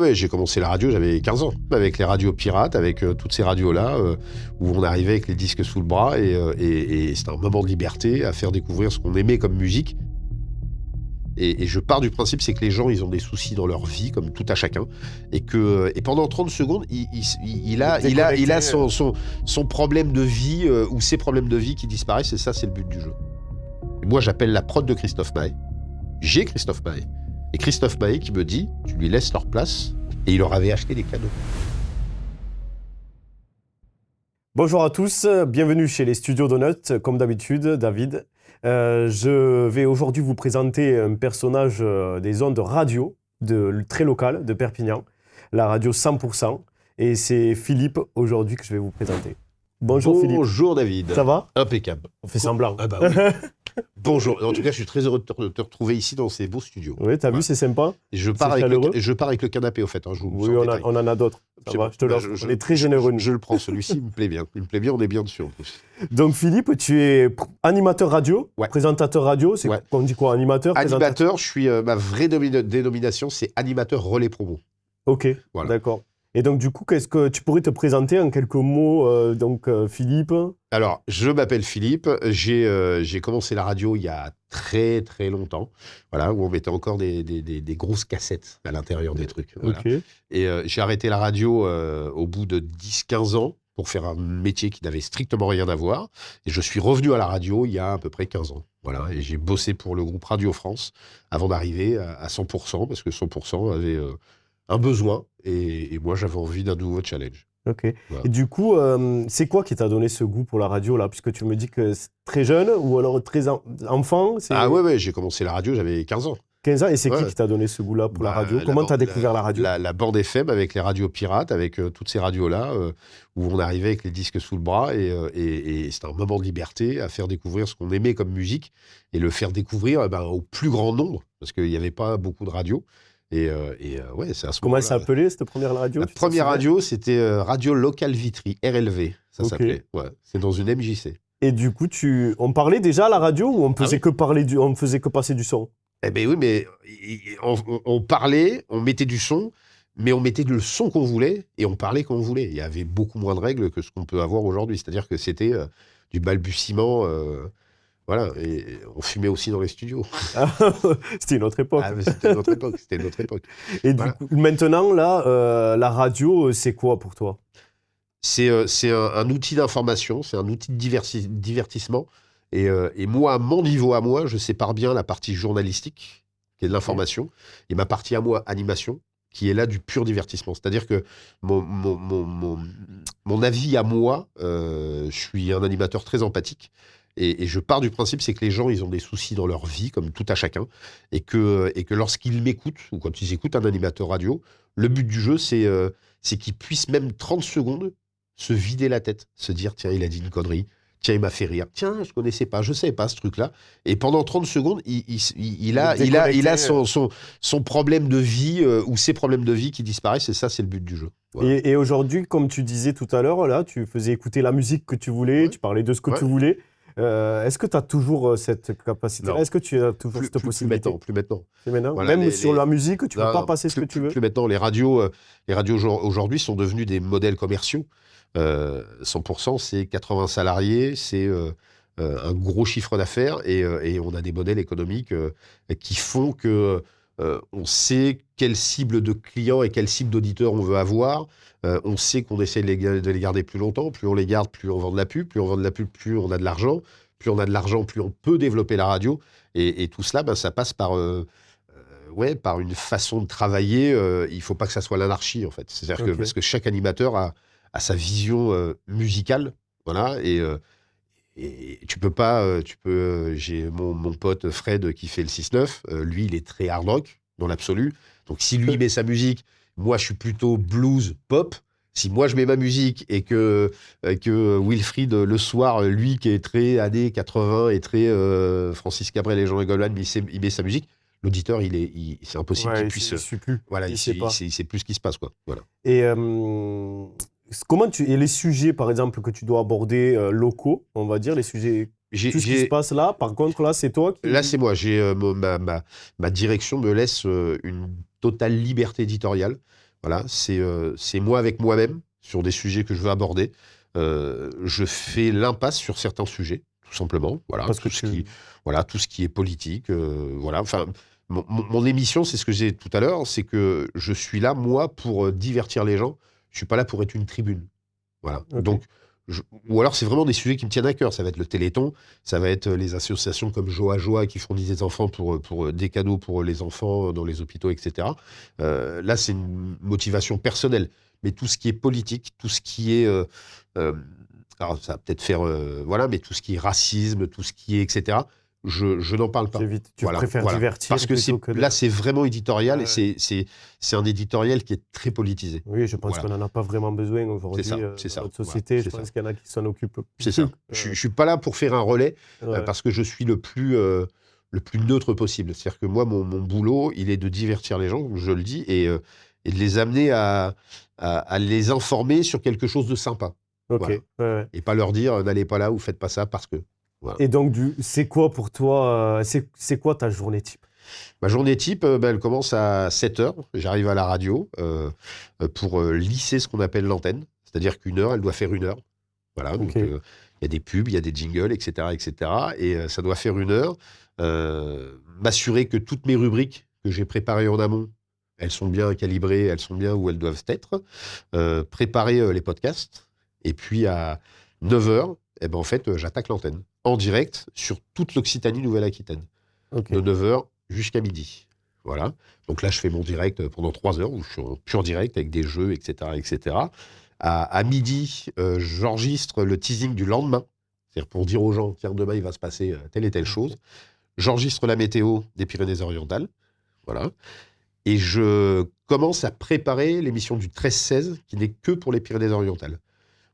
Ouais, j'ai commencé la radio, j'avais 15 ans, avec les radios pirates, avec toutes ces radios-là, où on arrivait avec les disques sous le bras, et c'était un moment de liberté à faire découvrir ce qu'on aimait comme musique. Et je pars du principe, c'est que les gens, ils ont des soucis dans leur vie, comme tout à chacun, et pendant 30 secondes, il a son problème de vie, ou ses problèmes de vie qui disparaissent, et ça, c'est le but du jeu. Et moi, j'appelle la prod de Christophe Maé. J'ai Christophe Maé. Et Christophe Maé qui me dit, tu lui laisses leur place, et il leur avait acheté des cadeaux. Bonjour à tous, bienvenue chez les studios Donut, comme d'habitude, David. Je vais aujourd'hui vous présenter un personnage des ondes radio, très local, de Perpignan, la radio 100%, et c'est Philippe aujourd'hui que je vais vous présenter. Bonjour Philippe. Bonjour David. Ça va? Impeccable. On fait semblant. Ah bah oui. Bonjour. En tout cas, je suis très heureux de te retrouver ici dans ces beaux studios. Oui, t'as vu, c'est sympa. Et je pars avec le canapé, au fait. Hein, oui, on en a d'autres. Ça va, je te l'offre. On est très généreux. Je le prends, celui-ci, il me plaît bien. Il me plaît bien, on est bien dessus en plus. Donc Philippe, tu es animateur radio, ouais. Présentateur radio. C'est on dit quoi, animateur? Animateur, je suis, ma vraie dénomination, c'est animateur relais promo. Ok, voilà. D'accord. Et donc, du coup, qu'est-ce que tu pourrais te présenter en quelques mots, Philippe? Alors, je m'appelle Philippe. J'ai commencé la radio il y a très, très longtemps, voilà, où on mettait encore des grosses cassettes à l'intérieur des trucs. Voilà. Okay. Et j'ai arrêté la radio au bout de 10-15 ans pour faire un métier qui n'avait strictement rien à voir. Et je suis revenu à la radio il y a à peu près 15 ans. Voilà. Et j'ai bossé pour le groupe Radio France avant d'arriver à 100%, parce que 100% avait... un besoin, et moi j'avais envie d'un nouveau challenge. Ok. Voilà. Et du coup, c'est quoi qui t'a donné ce goût pour la radio là? Puisque tu me dis que c'est très jeune ou alors très enfant. Ah ouais, j'ai commencé la radio, j'avais 15 ans. 15 ans, et c'est qui t'a donné ce goût-là pour la radio? Comment t'as découvert la radio? La bande FM avec les radios pirates, avec toutes ces radios-là, où on arrivait avec les disques sous le bras, et c'était un moment de liberté à faire découvrir ce qu'on aimait comme musique, et le faire découvrir au plus grand nombre, parce qu'il n'y avait pas beaucoup de radios. Ouais, c'est à ce Comment elle s'appelait, cette première radio? La première radio, c'était Radio Locale Vitry, RLV, ça s'appelait. Ouais, c'est dans une MJC. Et du coup, on parlait déjà à la radio, ou on faisait on faisait que passer du son? Eh bien oui, mais on parlait, on mettait du son, mais on mettait le son qu'on voulait, et on parlait quand on voulait. Il y avait beaucoup moins de règles que ce qu'on peut avoir aujourd'hui. C'est-à-dire que c'était du balbutiement... Voilà, et on fumait aussi dans les studios. C'était une autre époque. C'était une autre époque. Et du coup, maintenant, là, la radio, c'est quoi pour toi? C'est un outil d'information, c'est un outil de divertissement. Et moi, à mon niveau à moi, je sépare bien la partie journalistique, qui est de l'information, et ma partie à moi, animation, qui est là du pur divertissement. C'est-à-dire que mon avis à moi, je suis un animateur très empathique. Et je pars du principe, c'est que les gens, ils ont des soucis dans leur vie, comme tout à chacun, et que lorsqu'ils m'écoutent, ou quand ils écoutent un animateur radio, le but du jeu, c'est qu'ils puissent même 30 secondes se vider la tête, se dire, tiens, il a dit une connerie, tiens, il m'a fait rire, tiens, je connaissais pas, je savais pas ce truc-là. Et pendant 30 secondes, il a son problème de vie, ou ses problèmes de vie qui disparaissent, et ça, c'est le but du jeu. Voilà. Et aujourd'hui, comme tu disais tout à l'heure, là, tu faisais écouter la musique que tu voulais, tu parlais de ce que tu voulais. Est-ce que tu as toujours cette capacité? Est-ce que tu as toujours cette possibilité? Plus maintenant. Voilà, même sur la musique, tu ne peux pas passer ce que tu veux? Plus maintenant. Les radios aujourd'hui sont devenus des modèles commerciaux. 100%, c'est 80 salariés, c'est un gros chiffre d'affaires, et on a des modèles économiques qui font que on sait quelle cible de clients et quelle cible d'auditeurs on veut avoir. On sait qu'on essaie de les garder plus longtemps. Plus on les garde, plus on vend de la pub. Plus on vend de la pub, plus on a de l'argent. Plus on a de l'argent, plus on peut développer la radio. Et tout cela, ça passe par une façon de travailler. Il ne faut pas que ça soit l'anarchie, en fait. C'est-à-dire que, parce que chaque animateur a sa vision musicale. Voilà. Et tu peux pas... j'ai mon pote Fred qui fait le 6-9. Lui, il est très hard rock, dans l'absolu. Donc, si lui met sa musique... Moi, je suis plutôt blues, pop. Si moi, je mets ma musique et que Wilfried, le soir, lui, qui est très années 80 et très Francis Cabrel et Jean-Jacques Goldman, il met sa musique, l'auditeur, c'est impossible qu'il puisse... Voilà, il sait plus ce qui se passe, quoi. Voilà. Et et les sujets, par exemple, que tu dois aborder locaux, on va dire, les sujets... Tout ce qui se passe là, par contre, là, c'est toi qui... Là, c'est moi. Ma direction me laisse une totale liberté éditoriale. Voilà, c'est moi avec moi-même sur des sujets que je veux aborder. Je fais l'impasse sur certains sujets, tout simplement. Voilà, Parce que tu... tout ce qui est politique. Voilà, enfin, mon émission, c'est ce que j'ai dit tout à l'heure, c'est que je suis là, moi, pour divertir les gens. Je suis pas là pour être une tribune. Voilà. Ok. Donc, ou alors c'est vraiment des sujets qui me tiennent à cœur. Ça va être le Téléthon, ça va être les associations comme Joa Joa qui fournissent des enfants pour des cadeaux pour les enfants dans les hôpitaux, etc. Là, c'est une motivation personnelle. Mais tout ce qui est politique, tout ce qui est... euh, alors, ça va peut-être faire... voilà, mais tout ce qui est racisme, tout ce qui est... etc. Je n'en parle pas. Tu préfères divertir Parce que plutôt que de... là, c'est vraiment éditorial et Ouais. c'est un éditorial qui est très politisé. Oui, je pense Voilà. qu'on n'en a pas vraiment besoin aujourd'hui C'est dans ça. notre Voilà, société. c'est Je pense ça. qu'il y en a qui s'en occupent C'est plus. ça. Je suis pas là pour faire un relais Ouais. parce que je suis le plus neutre possible. C'est-à-dire que moi, mon boulot, il est de divertir les gens, je le dis, et de les amener à les informer sur quelque chose de sympa. Ok. Voilà. Ouais. Et pas leur dire, n'allez pas là ou faites pas ça parce que. Voilà. Et donc, c'est quoi pour toi, c'est quoi ta journée type? Ma journée type, elle commence à 7 heures. J'arrive à la radio pour lisser ce qu'on appelle l'antenne. C'est-à-dire qu'une heure, elle doit faire une heure. Voilà, donc Ok. il y a des pubs, il y a des jingles, etc. etc. Et ça doit faire une heure. M'assurer que toutes mes rubriques que j'ai préparées en amont, elles sont bien calibrées, elles sont bien où elles doivent être. Préparer les podcasts. Et puis à 9 heures, eh ben, en fait, j'attaque l'antenne. En direct sur toute l'Occitanie Nouvelle-Aquitaine. Ok. De 9 heures jusqu'à midi. Voilà. Donc là, je fais mon direct pendant 3 heures où je suis en pur direct avec des jeux, etc. etc. À midi, j'enregistre le teasing du lendemain. C'est-à-dire pour dire aux gens, tiens, demain, il va se passer telle et telle chose. J'enregistre la météo des Pyrénées-Orientales. Voilà. Et je commence à préparer l'émission du 13-16, qui n'est que pour les Pyrénées-Orientales.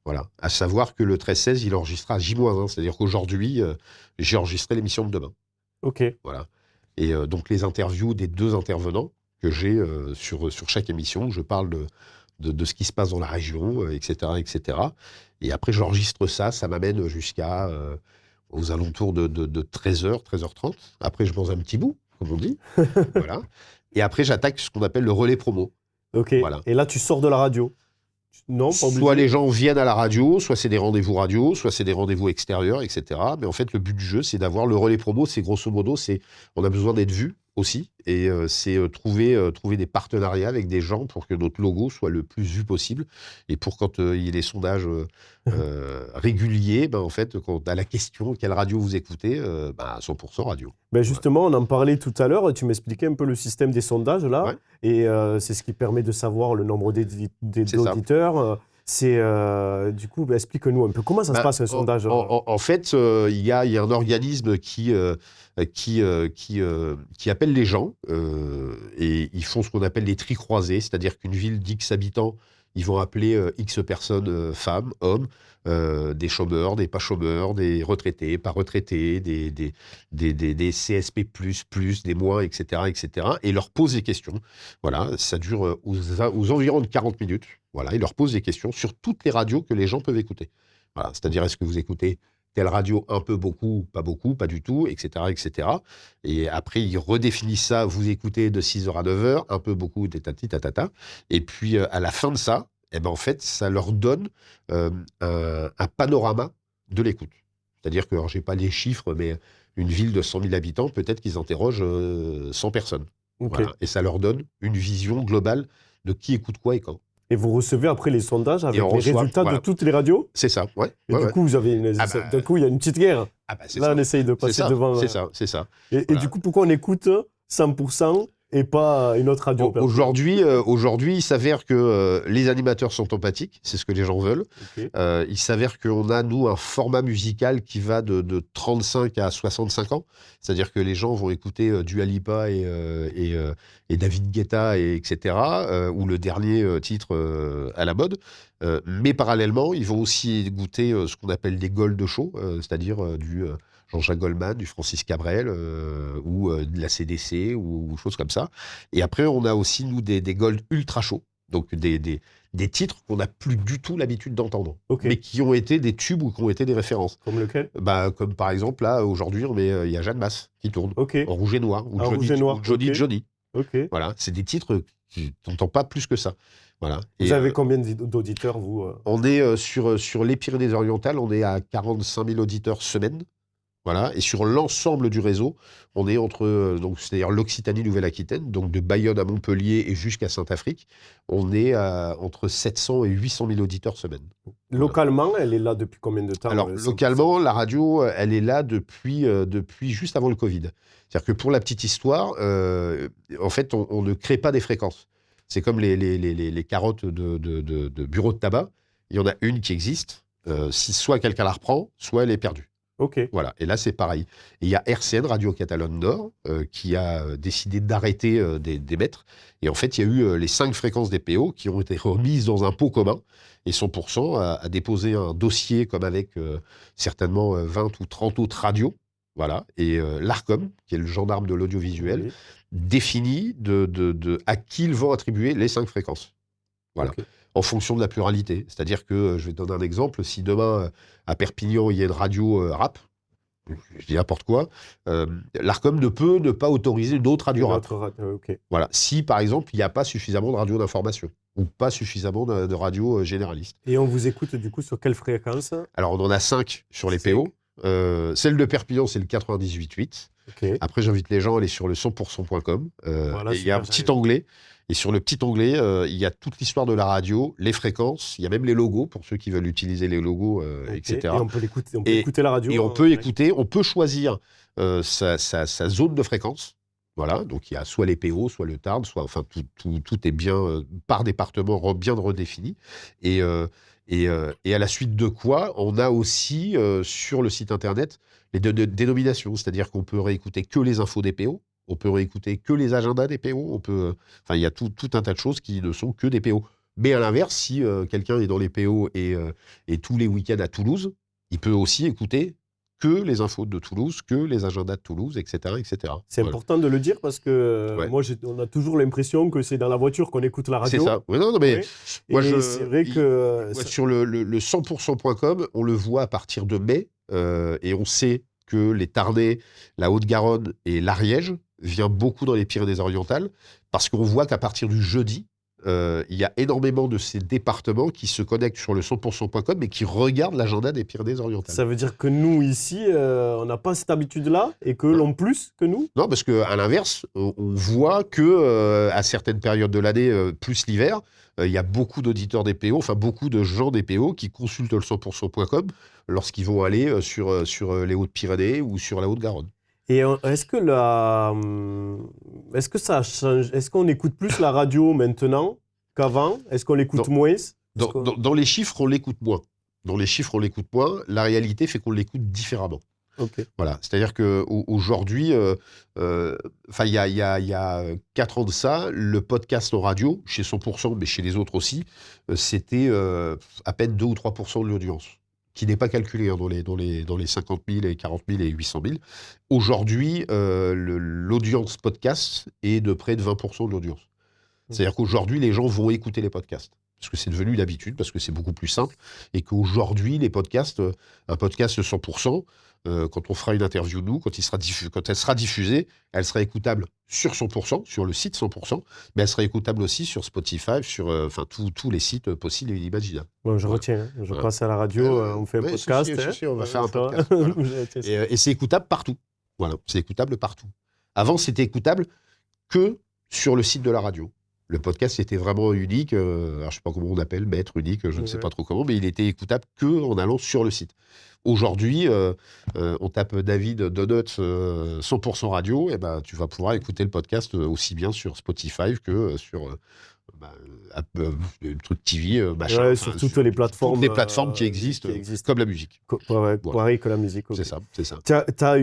Voilà. À savoir que le 13-16, il enregistrera à J-1. C'est-à-dire qu'aujourd'hui, j'ai enregistré l'émission de demain. Ok. Voilà. Et donc les interviews des deux intervenants que j'ai sur chaque émission, je parle de ce qui se passe dans la région, etc., etc. Et après, j'enregistre ça m'amène jusqu'à aux alentours de 13h, 13h30. Après, je mange un petit bout, comme on dit. Voilà. Et après, j'attaque ce qu'on appelle le relais promo. Ok. Voilà. Et là, tu sors de la radio? Non, pas obligé. Soit les gens viennent à la radio, soit c'est des rendez-vous radio, soit c'est des rendez-vous extérieurs, etc. Mais en fait, le but du jeu, c'est d'avoir le relais promo. C'est grosso modo, on a besoin d'être vu aussi. Et c'est trouver des partenariats avec des gens pour que notre logo soit le plus vu possible. Et pour quand il y ait des sondages réguliers, ben, en fait, quand on a la question quelle radio vous écoutez, 100% radio. Ben justement, on en parlait tout à l'heure. Tu m'expliquais un peu le système des sondages là. Ouais. Et c'est ce qui permet de savoir le nombre C'est ça. d'auditeurs. Du coup, explique-nous un peu comment ça se passe un sondage. En fait, il y a un organisme qui appelle les gens et ils font ce qu'on appelle les tri croisés, c'est-à-dire qu'une ville d'X habitants, ils vont appeler X personnes, femmes, hommes, des chômeurs, des pas chômeurs, des retraités, pas retraités, des CSP++, des moins, etc., etc. Et leur pose des questions. Voilà, ça dure aux environs de 40 minutes. Voilà, il leur pose des questions sur toutes les radios que les gens peuvent écouter. Voilà, c'est-à-dire, est-ce que vous écoutez telle radio un peu, beaucoup, pas du tout, etc., etc. Et après, ils redéfinissent ça, vous écoutez de 6h à 9h, un peu, beaucoup, tatati, tatata. Et puis, à la fin de ça, eh ben, en fait, ça leur donne un panorama de l'écoute. C'est-à-dire que, alors, j'ai pas les chiffres, mais une ville de 100 000 habitants, peut-être qu'ils interrogent 100 personnes. Ok. Voilà. Et ça leur donne une vision globale de qui écoute quoi et quand. Et vous recevez après les sondages avec on les reçoit, résultats voilà. de toutes les radios. C'est ça, ouais. Et ouais, du ouais. coup, vous avez d'un coup, il y a une petite guerre. C'est Là, ça. on essaye de C'est passer ça, devant. c'est ça, c'est ça. Et Voilà. du coup, pourquoi on écoute 100% et pas une autre radio? Aujourd'hui, il s'avère que les animateurs sont empathiques, c'est ce que les gens veulent. Ok. Il s'avère qu'on a, nous, un format musical qui va de 35 à 65 ans. C'est-à-dire que les gens vont écouter Dua Lipa et David Guetta, etc., ou le dernier titre à la mode. Mais parallèlement, ils vont aussi goûter ce qu'on appelle des gold show, c'est-à-dire du Jean-Jacques Goldman, du Francis Cabrel, ou de la CDC, ou choses comme ça. Et après, on a aussi, nous, des gold ultra chauds. Donc, des titres qu'on n'a plus du tout l'habitude d'entendre, Ok. mais qui ont été des tubes ou qui ont été des références. Comme lequel? Comme par exemple, là, aujourd'hui, il y a Jeanne Masse qui tourne, Ok. en rouge et noir, ou En Johnny, rouge et noir, ou Johnny ok. Johnny. Ok. Voilà, c'est des titres Tu n'entends pas plus que ça. Voilà. Vous avez combien d'auditeurs, vous On est sur les Pyrénées-Orientales, on est à 45 000 auditeurs semaine. Voilà. Et sur l'ensemble du réseau, on est donc c'est-à-dire l'Occitanie, Nouvelle-Aquitaine, donc de Bayonne à Montpellier et jusqu'à Saint-Afrique, on est entre 700 et 800 000 auditeurs semaine. Localement, elle est là depuis combien de temps? Alors, localement, la radio, elle est là depuis juste avant le Covid. C'est-à-dire que pour la petite histoire, en fait, on ne crée pas des fréquences. C'est comme les carottes de bureau de tabac. Il y en a une qui existe. Si soit quelqu'un la reprend, soit elle est perdue. Ok. Voilà. Et là, c'est pareil. Et il y a RCN, Radio Catalogne Nord, qui a décidé d'arrêter d'émettre. Et en fait, il y a eu les 5 fréquences des PO qui ont été remises dans un pot commun. Et 100% a déposé un dossier comme avec certainement 20 ou 30 autres radios. Voilà. Et l'ARCOM, qui est le gendarme de l'audiovisuel, Oui. définit à qui ils vont attribuer les 5 fréquences. Voilà. Okay. En fonction de la pluralité. C'est-à-dire que, je vais te donner un exemple, si demain, à Perpignan, il y a une radio rap, je dis n'importe quoi, l'ARCOM ne peut ne pas autoriser d'autres radios rap. Okay. Voilà. Si, par exemple, il n'y a pas suffisamment de radios d'information ou pas suffisamment de radios généralistes. Et on vous écoute, du coup, sur quelle fréquence? Alors, on en a 5 sur les PO. Celle de Perpignan, c'est le 98.8. Okay. Après, j'invite les gens à aller sur le 100%.com. Voilà, il y a un petit onglet. Et sur le petit onglet, il y a toute l'histoire de la radio, les fréquences, il y a même les logos, pour ceux qui veulent utiliser les logos, okay. etc. Et on peut écouter la radio. Et on peut écouter, on peut choisir sa zone de fréquence. Voilà, donc il y a soit les PO, soit le Tarn, enfin tout est bien, par département, bien redéfini. Et à la suite de quoi, on a aussi, sur le site internet, les dénominations, c'est-à-dire qu'on peut réécouter que les infos des PO, on peut réécouter que les agendas des PO, il y a tout un tas de choses qui ne sont que des PO. Mais à l'inverse, si quelqu'un est dans les PO et tous les week-ends à Toulouse, il peut aussi écouter que les infos de Toulouse, que les agendas de Toulouse, etc. etc. C'est important de le dire parce que moi, on a toujours l'impression que c'est dans la voiture qu'on écoute la radio. C'est ça. Oui, non, mais moi, c'est vrai que... sur le 100%.com, on le voit à partir de mai, et on sait que les Tarnais, la Haute-Garonne et l'Ariège vient beaucoup dans les Pyrénées-Orientales, parce qu'on voit qu'à partir du jeudi, il y a énormément de ces départements qui se connectent sur le 100%.com et qui regardent l'agenda des Pyrénées-Orientales. Ça veut dire que nous, ici, on n'a pas cette habitude-là et que l'on plus que nous? Non, parce qu'à l'inverse, on voit que à certaines périodes de l'année, plus l'hiver, il y a beaucoup d'auditeurs des PO, enfin beaucoup de gens des PO qui consultent le 100%.com lorsqu'ils vont aller sur les Hautes-Pyrénées ou sur la Haute-Garonne. Et est-ce que ça change? Est-ce qu'on écoute plus la radio maintenant qu'avant? Est-ce qu'on l'écoute moins? Dans les chiffres, on l'écoute moins. Dans les chiffres, on l'écoute moins. La réalité fait qu'on l'écoute différemment. Okay. Voilà. C'est-à-dire qu'aujourd'hui, il y a 4 ans de ça, le podcast en radio, chez 100%, mais chez les autres aussi, c'était à peine 2 ou 3% de l'audience, qui n'est pas calculé dans les 50 000 et 40 000 et 800 000. Aujourd'hui, l'audience podcast est de près de 20% de l'audience. C'est-à-dire qu'aujourd'hui, les gens vont écouter les podcasts, parce que c'est devenu une habitude, parce que c'est beaucoup plus simple, et qu'aujourd'hui, les podcasts, un podcast 100%, quand on fera une interview de nous, quand elle sera diffusée, elle sera écoutable sur 100%, sur le site 100%, mais elle sera écoutable aussi sur Spotify, sur tous les sites possibles et inimaginables. Bon, je retiens, je passe à la radio, on fait un podcast. On va faire un podcast. Voilà. Et c'est écoutable partout. Voilà, c'est écoutable partout. Avant, c'était écoutable que sur le site de la radio. Le podcast était vraiment unique, alors je ne sais pas comment on appelle, maître unique, je ne sais pas trop comment, mais il était écoutable qu'en allant sur le site. Aujourd'hui, on tape David Donut 100% radio, et ben, tu vas pouvoir écouter le podcast aussi bien sur Spotify que sur truc TV, machin. Ouais, sur toutes les plateformes. Toutes les plateformes qui existent, comme la musique. Pareil que la musique. Okay. C'est ça. T'as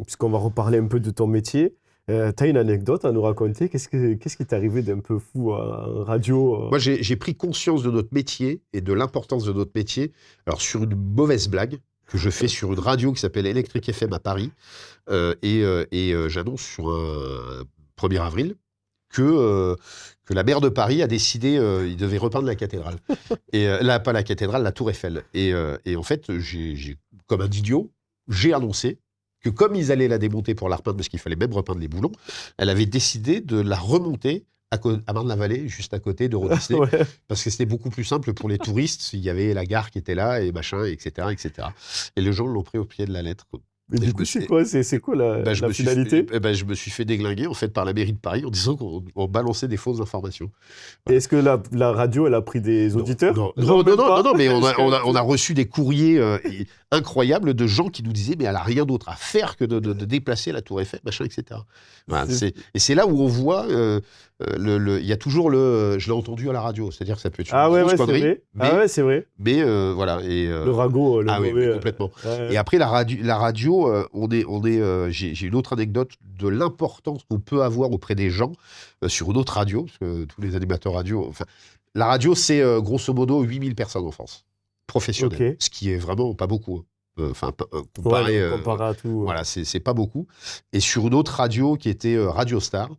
puisqu'on va reparler un peu de ton métier, tu as une anecdote à nous raconter. Qu'est-ce qui t'est arrivé d'un peu fou en radio? Moi, j'ai pris conscience de notre métier et de l'importance de notre métier. Alors, sur une mauvaise blague que je fais sur une radio qui s'appelle Electric FM à Paris, et j'annonce sur un 1er avril que la maire de Paris a décidé, il devait repeindre la cathédrale. Et là, pas la cathédrale, la Tour Eiffel. Et en fait, comme un idiot, j'ai annoncé que comme ils allaient la démonter pour la repeindre, parce qu'il fallait même repeindre les boulons, elle avait décidé de la remonter à Marne-la-Vallée, juste à côté d'Euro Disney, Ouais. parce que c'était beaucoup plus simple pour les touristes. Il y avait la gare qui était là, et machin, etc., etc. Et les gens l'ont pris au pied de la lettre. Mais Et du je me coup, suis- c'est quoi je la me suis fait, finalité? je me suis fait déglinguer, en fait, par la mairie de Paris en disant qu'on balançait des fausses informations. Et Voilà. est-ce que la radio, elle a pris des auditeurs? Non, Même pas. mais on Jusqu'à- a reçu des courriers incroyables de gens qui nous disaient, mais elle a rien d'autre à faire que de déplacer la Tour Eiffel, machin, etc. Voilà, C'est- et c'est là où on voit, il y a toujours je l'ai entendu à la radio, c'est-à-dire que ça peut être une Ah ouais, grosse ouais, c'est connerie, vrai. Ah ouais, c'est vrai. mais voilà. Et, Le ragot, le ah oui, mauvais. mais complètement. Ouais. Et après, la radio, j'ai une autre anecdote de l'importance qu'on peut avoir auprès des gens sur une autre radio, parce que tous les animateurs radio, enfin, la radio, c'est grosso modo 8000 personnes en France, professionnelles, Ok. ce qui est vraiment pas beaucoup. Enfin, Ouais, comparé à tout. voilà, c'est pas beaucoup. Et sur une autre radio qui était Radio Star,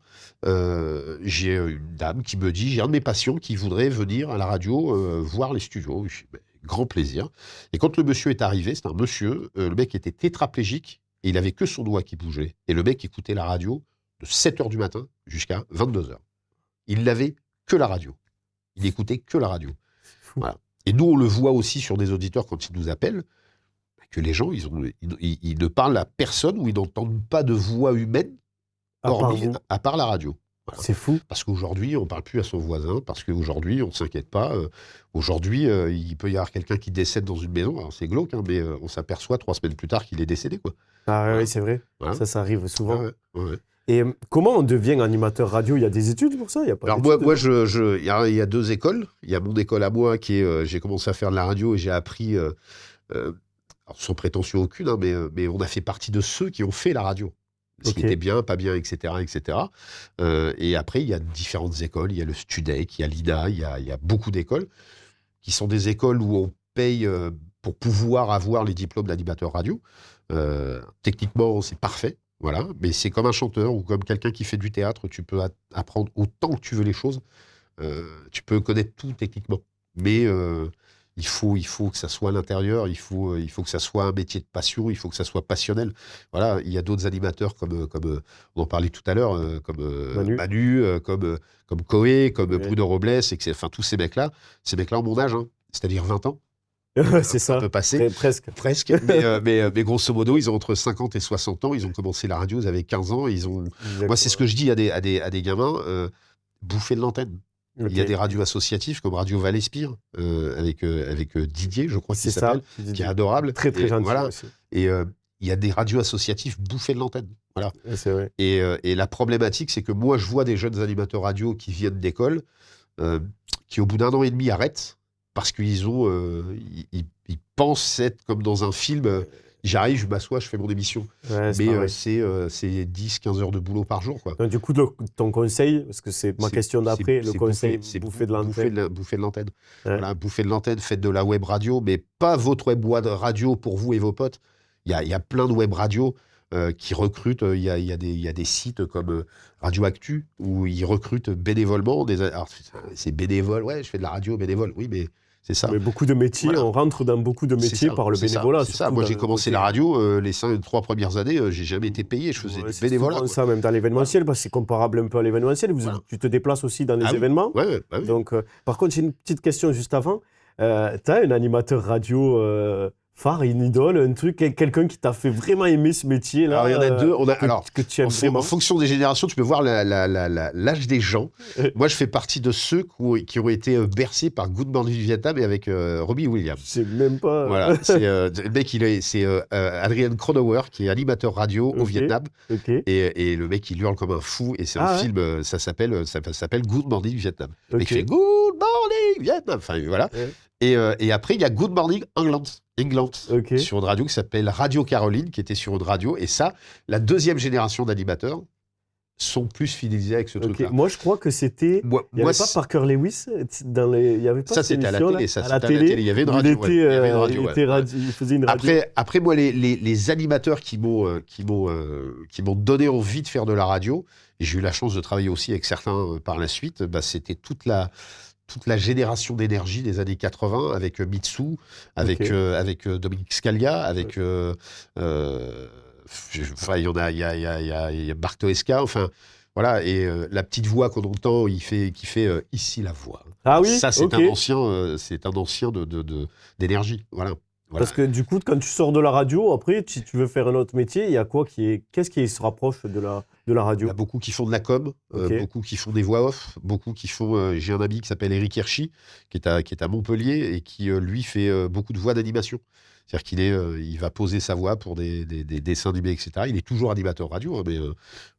j'ai une dame qui me dit, j'ai un de mes patients qui voudrait venir à la radio voir les studios. Je dis, ben, grand plaisir. Et quand le monsieur est arrivé, c'est un monsieur, le mec était tétraplégique et il avait que son doigt qui bougeait. Et le mec écoutait la radio de 7h du matin jusqu'à 22h. Il n'avait que la radio. Il écoutait que la radio. Fou. Voilà. Et nous, on le voit aussi sur des auditeurs quand ils nous appellent, que les gens, ils ne parlent à personne ou ils n'entendent pas de voix humaine À part hormis, vous. à part la radio. Voilà. C'est fou. Parce qu'aujourd'hui, on ne parle plus à son voisin, parce qu'aujourd'hui, on ne s'inquiète pas. Aujourd'hui, il peut y avoir quelqu'un qui décède dans une maison, alors c'est glauque, hein, mais on s'aperçoit 3 semaines plus tard qu'il est décédé, quoi. Ah ouais, Voilà. ouais, c'est vrai. Voilà. Ça arrive souvent. Ah ouais. Et comment on devient animateur radio? Il y a des études pour ça? Il y a pas Alors d'études? moi il y a 2 écoles. Il y a mon école à moi qui est, j'ai commencé à faire de la radio et j'ai appris, alors sans prétention aucune, hein, mais on a fait partie de ceux qui ont fait la radio. Ce qui Ok. était bien, pas bien, etc., etc. Et après, il y a différentes écoles. Il y a le Studec, il y a l'INA, il y a beaucoup d'écoles qui sont des écoles où on paye pour pouvoir avoir les diplômes d'animateur radio. Techniquement, c'est parfait, voilà. Mais c'est comme un chanteur ou comme quelqu'un qui fait du théâtre. Tu peux apprendre autant que tu veux les choses. Tu peux connaître tout techniquement. Mais il faut que ça soit à l'intérieur, il faut que ça soit un métier de passion, il faut que ça soit passionnel. Voilà, il y a d'autres animateurs comme on en parlait tout à l'heure, comme Manu, comme Koé, comme Ouais. Bruno Robles, enfin tous ces mecs-là ont mon âge, hein, c'est-à-dire 20 ans. C'est Ça ça. peut passer. Presque. Presque, mais grosso modo, ils ont entre 50 et 60 ans, ils ont commencé la radio, ils avaient 15 ans, moi c'est ce que je dis à des gamins, bouffez de l'antenne. Il y a des radios associatives comme Radio Val-Espire, avec Didier, je crois qu'il C'est ça. s'appelle, qui est adorable. Très, très Et gentil voilà. aussi. Et il y a des radios associatives, bouffées de l'antenne. Voilà. Ouais, c'est vrai. Et la problématique, c'est que moi, je vois des jeunes animateurs radio qui viennent d'école, qui au bout d'1 an et demi arrêtent, parce qu'ils ils pensent être comme dans un film. J'arrive, je m'assois, je fais mon émission. Ouais, c'est Mais pareil. c'est 10-15 heures de boulot par jour, quoi. Donc, du coup, ton conseil, parce que c'est ma question d'après, le conseil, bouffer de l'antenne. Bouffer de l'antenne. Ouais. Voilà, bouffer de l'antenne, faites de la web radio, mais pas votre web radio pour vous et vos potes. Il y a plein de web radios qui recrutent. Il y a des sites comme Radio Actu où ils recrutent bénévolement. Alors, c'est bénévole, ouais, je fais de la radio bénévole. Oui, mais c'est ça. Mais beaucoup de métiers, Voilà. on rentre dans beaucoup de C'est métiers ça, par le c'est ça, bénévolat. c'est ça. surtout Moi, dans j'ai le commencé côté- la radio, les 3 premières années, j'ai jamais été payé, je faisais Ouais, du c'est bénévolat. souvent quoi. ça, même dans l'événementiel, parce que c'est comparable un peu à l'événementiel. Voilà. Tu te déplaces aussi dans les Ah oui. événements. Ouais, bah oui. Donc, par contre, j'ai une petite question juste avant. Tu as un animateur radio phare, une idole, un truc, quelqu'un qui t'a fait vraiment aimer ce métier-là? Alors, il y en a deux. Que tu aimes En vraiment. fonction des générations, tu peux voir l'âge des gens. Moi, je fais partie de ceux qui ont été bercés par Good Morning Vietnam et avec Robbie Williams. Je sais même pas. Voilà, c'est le mec, c'est Adrian Cronauer qui est animateur radio au Ok. Vietnam Ok. et le mec il hurle comme un fou et c'est un Ah ouais. film, ça s'appelle Good Morning Vietnam. Le mec Ok. fait Good Morning Vietnam, enfin voilà. Ouais. Et après il y a Good Morning England Ok. sur une radio qui s'appelle Radio Caroline qui était sur une radio et ça, la deuxième génération d'animateurs sont plus fidélisés avec ce Ok. truc-là. Moi, je crois que c'était. Moi, Il n'y avait pas Parker Lewis dans les. Il y avait pas ça cette c'était à la émission-là télé, ça à c'était la à la télé. Il y avait une où radio. il ouais. Il y avait une était, radio, il ouais. était il faisait une radio. Après moi, les animateurs qui m'ont donné envie de faire de la radio, et j'ai eu la chance de travailler aussi avec certains par la suite, bah, c'était toute la génération d'énergie des années 80 avec Mitsu, avec, Ok. avec Dominique Scalia, avec... enfin, il y a Marc Toesca, enfin... Voilà, et la petite voix qu'on entend, qui fait ici la voix. Ah oui, Ça, c'est ok. un ancien d'énergie. Voilà. Voilà. Parce que du coup, quand tu sors de la radio, après, si tu veux faire un autre métier, il y a quoi qu'est-ce qui se rapproche de la Il y radio? a beaucoup qui font de la com, Ok. beaucoup qui font des voix off, beaucoup qui font. J'ai un ami qui s'appelle Eric Hirschi, qui est à Montpellier et qui, lui, fait beaucoup de voix d'animation. C'est-à-dire il va poser sa voix pour des dessins animés, etc. Il est toujours animateur radio, hein, mais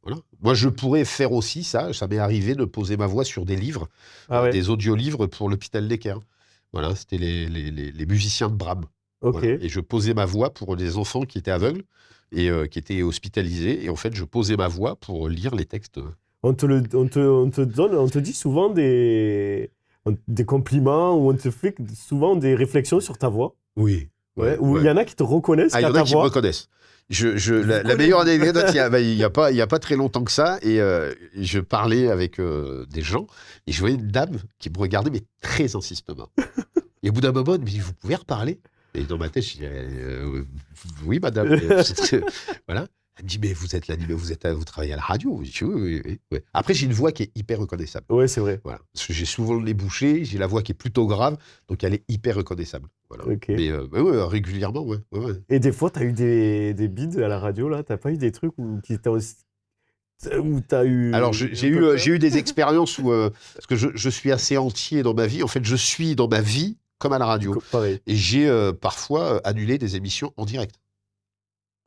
voilà. Moi, je pourrais faire aussi ça. Ça m'est arrivé de poser ma voix sur des livres, Ah ouais, des audiolivres pour l'hôpital Necker. Voilà, c'était les musiciens de Brahms. ok. Voilà. Et je posais ma voix pour des enfants qui étaient aveugles et qui étaient hospitalisés. Et en fait, je posais ma voix pour lire les textes. On te dit souvent des compliments ou on te fait souvent des réflexions sur ta voix. Oui. Ouais, ou il y en a qui te reconnaissent Ah, il y qu'à en ta a qui me voix. reconnaissent. La connaissent. meilleure anecdote, il y a pas très longtemps que ça, et je parlais avec des gens, et je voyais une dame qui me regardait, mais très insistement. Et au bout d'un moment, elle me dit, vous pouvez reparler? Et dans ma tête, je dis, oui, madame. Voilà. Elle me dit, mais vous travaillez à la radio? Je dis, oui, oui, oui, oui. Après, j'ai une voix qui est hyper reconnaissable. Ouais, c'est vrai. Voilà. Parce que j'ai souvent les bouchées, j'ai la voix qui est plutôt grave, donc elle est hyper reconnaissable. Voilà. Ok. Mais ouais, régulièrement, ouais. Et des fois, tu as eu des bides à la radio, là? T'as pas eu des trucs où t'as eu. Alors, un peu peur. j'ai eu des expériences où, parce que je suis assez entier dans ma vie. En fait, je suis dans ma vie comme à la radio. Pareil. Et j'ai parfois annulé des émissions en direct.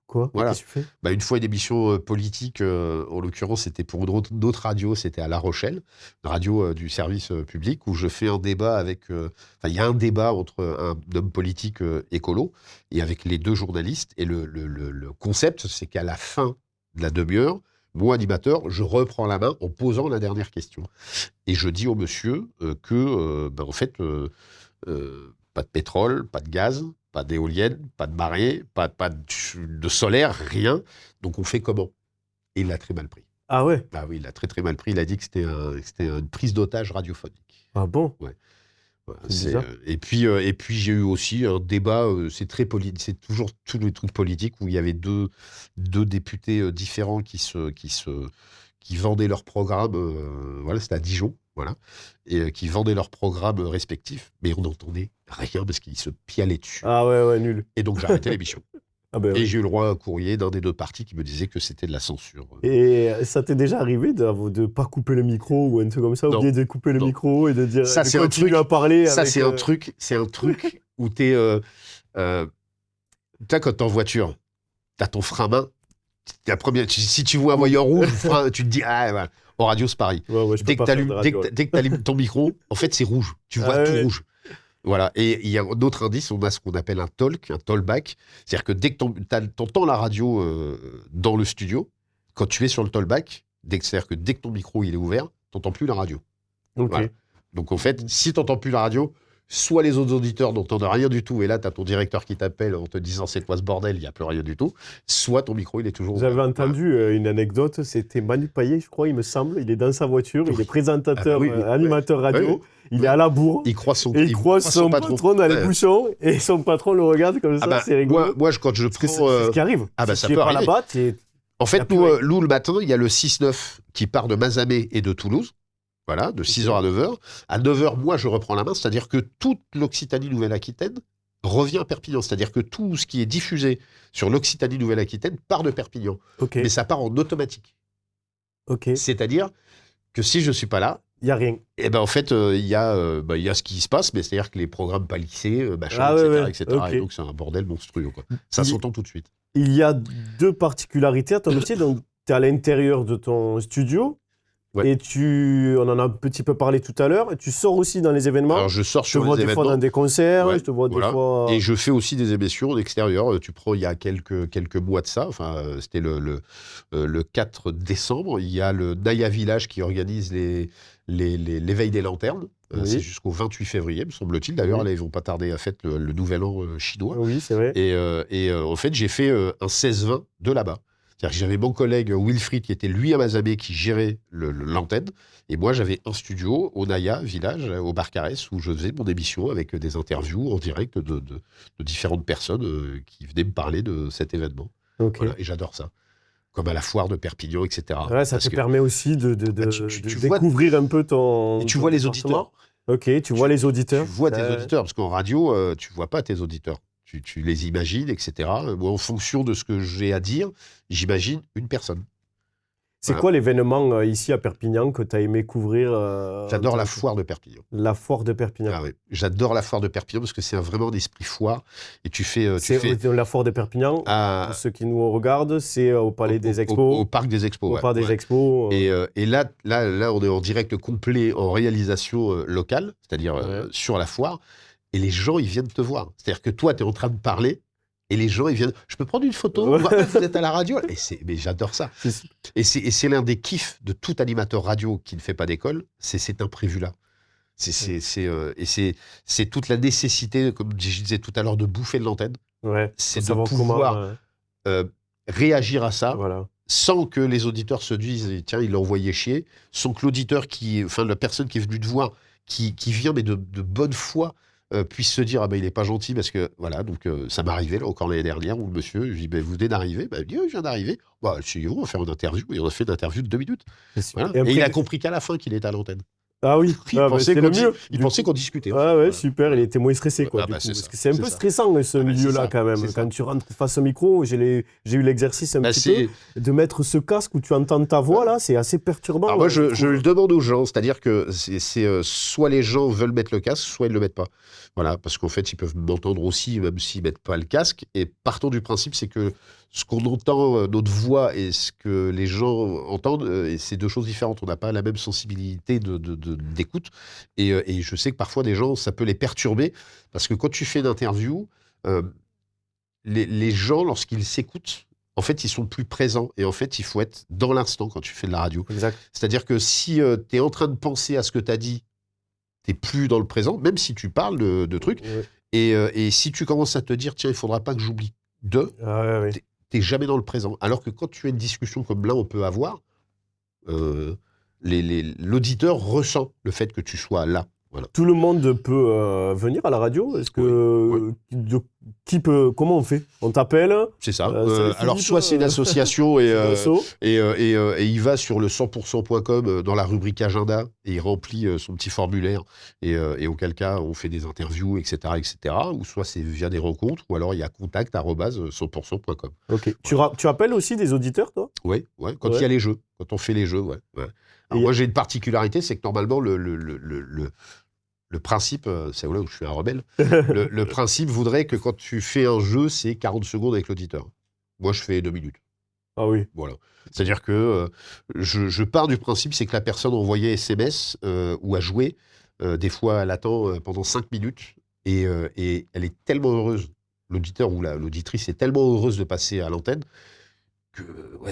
Quoi? Voilà. Qu'est-ce que tu fais? Bah, une fois, une émission politique, en l'occurrence, c'était pour une autre radio, c'était à La Rochelle, une radio du service public, où je fais un débat avec. Enfin, il y a un débat entre un homme politique écolo et avec les deux journalistes. Et le concept, c'est qu'à la fin de la demi-heure, moi, animateur, je reprends la main en posant la dernière question. Et je dis au monsieur que, en fait, pas de pétrole, pas de gaz, pas d'éolienne, pas de marée, pas de solaire, rien. Donc on fait comment? Et il l'a très mal pris. Ah ouais? Ah oui, il l'a très très mal pris. Il a dit que c'était une prise d'otage radiophonique. Ah bon? Ouais. Voilà, C'est bizarre. et puis j'ai eu aussi un débat, c'est toujours tous les trucs politiques où il y avait deux députés différents qui vendaient leurs programmes, voilà, c'était à Dijon, voilà, et qui vendaient leurs programmes respectifs, mais on n'entendait rien parce qu'ils se pialaient dessus. Ah ouais, nul. Et donc j'ai arrêté l'émission. Ah ben Et oui. j'ai eu le droit à un courrier d'un des deux partis qui me disait que c'était de la censure. Et ça t'est déjà arrivé de pas couper le micro ou un truc comme ça, Non. oublier de couper le Non. micro et de dire Ça, de c'est un continuer truc- à parler Ça, avec, c'est un truc où t'es. Tu sais, quand t'es en voiture, t'as ton frein à main. Si tu vois un voyant rouge, tu te dis, ah, voilà. En radio, c'est pareil. Ouais, je peux Dès que pas faire de radio. dès que t'allumes ton micro, en fait, c'est rouge. Tu vois Ah tout ouais. rouge. Voilà. Et il y a un autre indice, on a ce qu'on appelle un tollback. C'est-à-dire que dès que t'entends la radio dans le studio, quand tu es sur le tollback, c'est-à-dire que dès que ton micro il est ouvert, t'entends plus la radio. Ok. Voilà. Donc en fait, si t'entends plus la radio, soit les autres auditeurs n'entendent rien du tout, et là, tu as ton directeur qui t'appelle en te disant c'est quoi ce bordel, il n'y a plus rien du tout, soit ton micro, il est toujours Vous ouvert. avez entendu une anecdote, c'était Manu Payet, je crois, il me semble. Il est dans sa voiture, il est présentateur, Ah bah oui, animateur radio, Ouais. il est à la bourre, Il croise son, et il croise son patron dans les Ouais. bouchons, et son patron le regarde comme ça, Ah bah, c'est rigolo. moi, quand je Parce que prends... c'est ce qui arrive. ah bah, Si ça tu es peut pas arriver. là-bas, En y a fait, plus nous, rien. le matin, il y a le 6-9 qui part de Mazamet et de Toulouse. Voilà, de 6h à 9h. À 9h, moi, je reprends la main, c'est-à-dire que toute l'Occitanie-Nouvelle-Aquitaine revient à Perpignan. C'est-à-dire que tout ce qui est diffusé sur l'Occitanie-Nouvelle-Aquitaine part de Perpignan. Ok, Mais ça part en automatique. ok, C'est-à-dire que si je ne suis pas là, il n'y a rien. eh ben, en fait, il y a ce qui se passe, mais c'est-à-dire que les programmes palissés, machin, Ah ouais, ouais, etc. ok. Et donc, c'est un bordel monstrueux. Quoi. Ça Il- s'entend tout de suite. Il y a deux particularités à ton métier. Donc, tu es à l'intérieur de ton studio, Ouais. et on en a un petit peu parlé tout à l'heure, et tu sors aussi dans les événements. Alors, je sors Je te sur vois les des fois événements. dans des concerts, Ouais, je te vois voilà. des fois... Et je fais aussi des émissions en extérieur. Tu prends, il y a quelques mois de ça, enfin, c'était le 4 décembre, il y a le Naya Village qui organise l'éveil des lanternes. Oui. C'est jusqu'au 28 février, me semble-t-il. D'ailleurs, Oui. là, ils vont pas tarder à fêter le nouvel an chinois. Oui, c'est vrai. Et en fait, j'ai fait un 16-20 de là-bas. C'est-à-dire que j'avais mon collègue Wilfried qui était lui à Mazamet qui gérait l'antenne. Et moi, j'avais un studio au Naya Village, au Barcarès, où je faisais mon émission avec des interviews en direct de différentes personnes qui venaient me parler de cet événement. Ok. Voilà, et j'adore ça. comme à la foire de Perpignan, etc. Ouais, ça te permet aussi de tu vois, découvrir un peu ton. et tu ton vois les département. auditeurs. Ok, tu vois les auditeurs. Tu vois tes auditeurs, parce qu'en radio, tu vois pas tes auditeurs. Tu les imagines, etc. Moi, en fonction de ce que j'ai à dire, j'imagine une personne. C'est Voilà. quoi l'événement ici à Perpignan que tu as aimé couvrir J'adore la foire de Perpignan. La foire de Perpignan. Ah oui. J'adore la foire de Perpignan parce que c'est vraiment un esprit foire. Et tu fais. La foire de Perpignan, pour ceux qui nous regardent, c'est au Palais des Expos. Au Parc des Expos. Au Parc des Expos. Et là, on est en direct complet, en réalisation locale, c'est-à-dire sur la foire. Et les gens, ils viennent te voir. C'est-à-dire que toi, tu es en train de parler. Et les gens, ils viennent. Je peux prendre une photo? Vous êtes à la radio? Mais j'adore ça. Et c'est l'un des kiffs de tout animateur radio qui ne fait pas d'école, c'est cet imprévu-là. C'est toute la nécessité, comme je disais tout à l'heure, de bouffer de l'antenne. Ouais, c'est de pouvoir réagir à ça sans que les auditeurs se disent tiens, il l'a envoyé chier, sans que l'auditeur, la personne qui est venue te voir, qui vient mais de bonne foi, puisse se dire ah ben il est pas gentil parce que voilà. Donc ça m'est arrivé là encore l'année dernière où le monsieur, je dis ben vous venez d'arriver, il dit je viens d'arriver, bah on va faire une interview, et on a fait une interview de 2 minutes. Voilà. Et après, il a compris qu'à la fin qu'il était à l'antenne. Ah oui, il pensait qu'on discutait. Ah ouais, super, il était moins stressé quoi. Parce que c'est un peu stressant ce milieu-là quand même. Quand tu rentres face au micro, j'ai eu l'exercice un petit peu de mettre ce casque où tu entends ta voix là, c'est assez perturbant. Alors moi je le demande aux gens, c'est-à-dire que c'est soit les gens veulent mettre le casque, soit ils le mettent pas. Voilà, parce qu'en fait ils peuvent m'entendre aussi même s'ils mettent pas le casque. Et partons du principe, c'est que ce qu'on entend, notre voix, et ce que les gens entendent, c'est deux choses différentes. On n'a pas la même sensibilité d'écoute. Et je sais que parfois, des gens, ça peut les perturber. Parce que quand tu fais une interview, les gens, lorsqu'ils s'écoutent, en fait, ils sont plus présents. Et en fait, il faut être dans l'instant quand tu fais de la radio. Exact. C'est-à-dire que si tu es en train de penser à ce que tu as dit, tu n'es plus dans le présent, même si tu parles de trucs. Ouais. Et si tu commences à te dire, tiens, il ne faudra pas que j'oublie tu n'es jamais dans le présent. Alors que quand tu as une discussion comme là, on peut avoir, l'auditeur ressent le fait que tu sois là. Voilà. Tout le monde peut venir à la radio. Est-ce que comment on fait? On t'appelle? C'est ça. Alors soit c'est une association et il va sur le 100%.com dans la rubrique agenda et il remplit son petit formulaire et auquel cas on fait des interviews, etc. Ou soit c'est via des rencontres ou alors il y a contact@100%.com. Ok. Voilà. Tu appelles aussi des auditeurs, toi? Oui, quand il y a les jeux, quand on fait les jeux, Alors moi j'ai une particularité, c'est que normalement le principe, c'est là où je suis un rebelle, le principe voudrait que quand tu fais un jeu, c'est 40 secondes avec l'auditeur. Moi, je fais 2 minutes. Ah oui. Voilà. C'est-à-dire que je pars du principe, c'est que la personne a envoyé SMS ou a joué. Des fois, elle attend pendant 5 minutes et elle est tellement heureuse, l'auditeur ou l'auditrice est tellement heureuse de passer à l'antenne que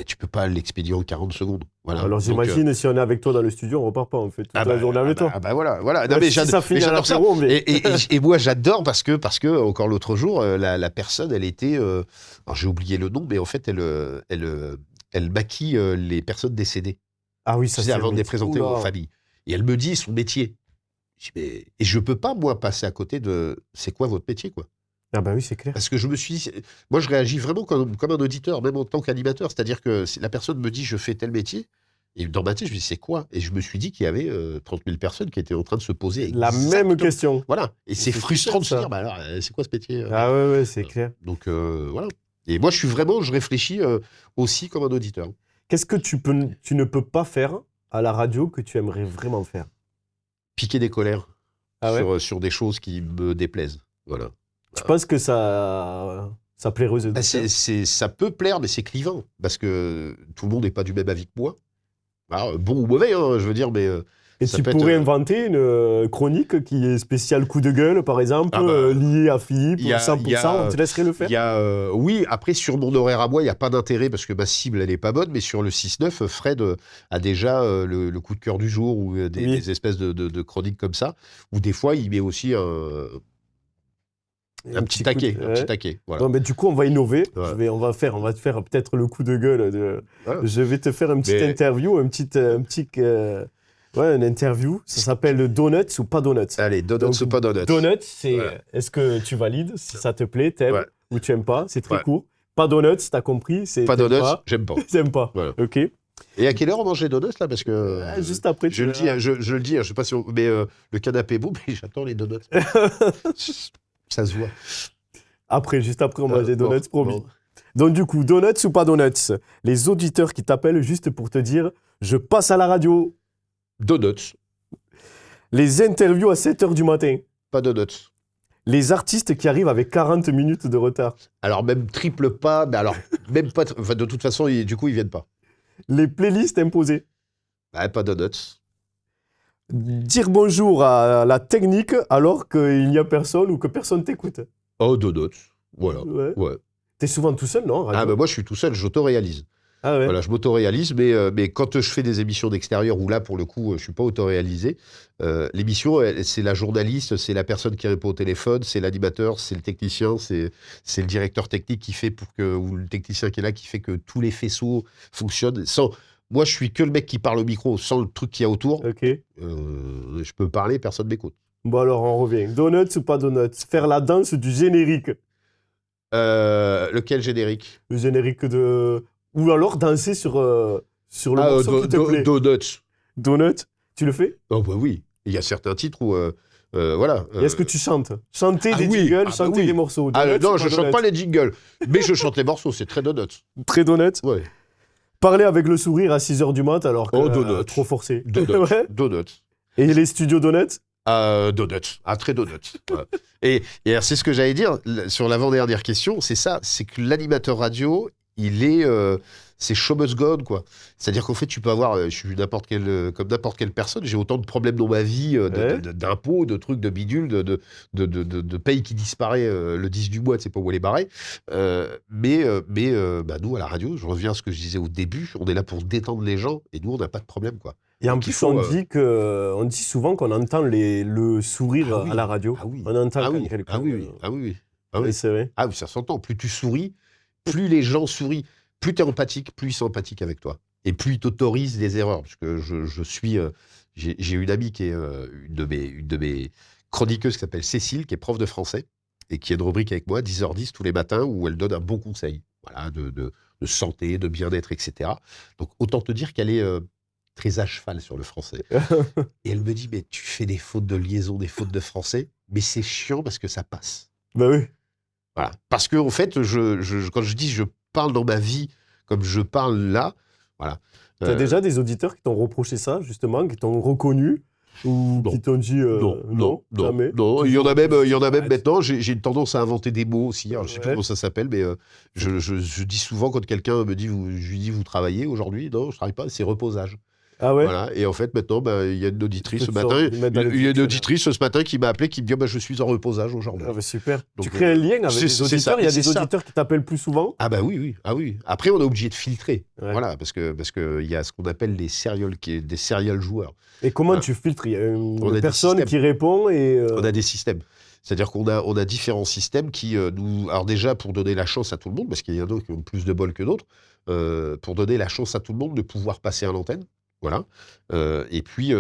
tu peux pas l'expédier en 40 secondes. Voilà. Alors j'imagine, si on est avec toi dans le studio, on repart pas en fait toute la journée avec toi. Voilà. Non, mais ça finit à l'apéro, et moi j'adore parce que encore l'autre jour, la personne, elle était, alors j'ai oublié le nom, mais en fait elle maquille les personnes décédées. Ah oui, ça c'est avant de les présenter aux familles. Et elle me dit son métier. Et je peux pas moi passer à côté de c'est quoi votre métier quoi. Ah bah oui, c'est clair. Parce que je me suis dit, moi je réagis vraiment comme un auditeur, même en tant qu'animateur. C'est-à-dire que la personne me dit je fais tel métier, et dans ma tête je me dis c'est quoi? Et je me suis dit qu'il y avait 30 000 personnes qui étaient en train de se poser la même question. Voilà. Et c'est frustrant de se dire, bah alors c'est quoi ce métier? Ah ouais, c'est clair. Donc voilà. Et moi je réfléchis aussi comme un auditeur. Qu'est-ce que tu ne peux pas faire à la radio que tu aimerais vraiment faire? Piquer des colères sur des choses qui me déplaisent. Voilà. Tu penses que ça plairait aux auditeurs? Ça peut plaire, mais c'est clivant. Parce que tout le monde n'est pas du même avis que moi. Alors, bon ou mauvais, je veux dire, mais... Et tu pourrais inventer une chronique qui est spéciale coup de gueule, par exemple, liée à Philippe, 100%, on te laisserait le faire? Oui, après, sur mon horaire à moi, il n'y a pas d'intérêt, parce que ma cible, elle n'est pas bonne, mais sur le 6-9, Fred a déjà le coup de cœur du jour, ou des espèces de chroniques comme ça, où des fois, il met aussi un petit taquet, voilà. Non, mais du coup, on va innover. On va te faire peut-être le coup de gueule. Je vais te faire une petite interview, une interview. Ça s'appelle Donuts ou pas Donuts. Allez, Donuts ou pas Donuts. Donuts, c'est est-ce que tu valides, si ça te plaît, t'aimes ou tu n'aimes pas. C'est très court. Pas donuts, t'as compris. Pas T'aimes donuts, pas. j'aime pas. T'aimes pas. Voilà. Ok. Et à quelle heure on mange les donuts là? Parce que Juste après, je le dis, je le dis, je sais pas si mais le canapé est beau, mais j'attends les donuts. Ça se voit. Après, juste après, on mange des donuts, promis. bon. Donc du coup, donuts ou pas donuts? Les auditeurs qui t'appellent juste pour te dire « Je passe à la radio ». Donuts, Les interviews à 7h du matin. pas donuts. Les artistes qui arrivent avec 40 minutes de retard. Alors même triple pas, mais alors même pas. Enfin, de toute façon, du coup, ils viennent pas. Les playlists imposées. Bah, pas donuts. Dire bonjour à la technique alors qu'il n'y a personne ou que personne t'écoute. Oh, donuts. Voilà. Ouais. Ouais. T'es souvent tout seul, non, radio? Ah, bah moi, je suis tout seul, j'autoréalise. Ah ouais. Voilà, je m'autoréalise, mais quand je fais des émissions d'extérieur, où là, pour le coup, je suis pas autoréalisé, l'émission, c'est la journaliste, c'est la personne qui répond au téléphone, c'est l'animateur, c'est le technicien, c'est le directeur technique qui fait ou le technicien qui est là, qui fait que tous les faisceaux fonctionnent. Moi, je suis que le mec qui parle au micro, sans le truc qu'il y a autour. Ok. Je peux parler, personne m'écoute. Bon alors, on revient. Donuts ou pas donuts? Faire la danse du générique. Lequel générique? Le générique de... Ou alors danser sur le morceau qui te plaît. Donuts. Donuts, tu le fais? Oh, bah oui. Il y a certains titres où... voilà. Et est-ce que tu chantes? Chanter des oui. jingles, Ah bah chanter oui. des morceaux. Ah, Donuts non, ou je chante donuts? pas les jingles, mais je chante les morceaux, c'est très donuts. Très donuts. Ouais. Parler avec le sourire à 6h du mat alors que Oh, donuts. trop forcé. Donuts. Ouais. Donuts. Et les studios donuts? Donuts. Ah, très donuts. Ouais. Et alors, c'est ce que j'allais dire sur l'avant-dernière question, c'est ça, c'est que l'animateur radio, c'est show must go on, quoi. C'est-à-dire qu'en fait, tu peux avoir, je suis comme n'importe quelle personne, j'ai autant de problèmes dans ma vie, d'impôts, de trucs, de bidules, de paye qui disparaît le 10 du mois, tu sais pas où elle est barrée. Bah, nous, à la radio, je reviens à ce que je disais au début, on est là pour détendre les gens, et nous, on n'a pas de problème, quoi. Et en Donc, plus, on dit souvent qu'on entend le sourire Ah oui. à la radio. Ah oui. On entend Ah quand oui. quelqu'un... Ah oui, oui. Ah oui, oui. Ah oui. Oui, c'est vrai. Ah oui, ça s'entend. Plus tu souris, plus les gens sourient, plus tu es empathique, plus ils sont empathiques avec toi. Et plus ils t'autorisent des erreurs. Parce que j'ai une amie qui est une de mes chroniqueuses qui s'appelle Cécile, qui est prof de français, et qui a une rubrique avec moi, 10h10 tous les matins, où elle donne un bon conseil. Voilà, de santé, de bien-être, etc. Donc autant te dire qu'elle est très à cheval sur le français. Et elle me dit, mais tu fais des fautes de liaison, des fautes de français, mais c'est chiant parce que ça passe. Bah oui. Voilà. Parce que, en fait, quand je dis je parle dans ma vie comme je parle là, voilà. T'as déjà des auditeurs qui t'ont reproché ça, justement, qui t'ont reconnu ou Non. qui t'ont dit Non, jamais. non. Il y en a même Ouais. maintenant. J'ai une tendance à inventer des mots aussi. Alors, je sais plus Ouais. comment ça s'appelle, mais je dis souvent quand quelqu'un me dit, je lui dis, vous travaillez aujourd'hui? Non, je travaille pas. C'est reposage. Ah ouais? Voilà. Et en fait, maintenant, il y a une auditrice ce Faut te matin. mettre dans le Il y a une dictionnaire. auditrice ce matin qui m'a appelé, qui me dit, je suis en reposage aujourd'hui. Ah bah super. Donc, Tu crées un lien avec c'est- les c'est auditeurs. ça, Il y a c'est des ça. auditeurs qui t'appellent plus souvent. Ah bah oui, oui. Ah oui. Après, on est obligé de filtrer. Ouais. Voilà, parce que il y a ce qu'on appelle des serial joueurs. Et comment Voilà. tu filtres? Il y a On a une des personne systèmes. qui répond et... On a des systèmes. C'est-à-dire qu'on a différents systèmes qui nous... Alors déjà, pour donner la chance à tout le monde, parce qu'il y en a qui ont plus de bol que d'autres, pour donner la chance à tout le monde de pouvoir passer à l'antenne. Voilà. Et puis,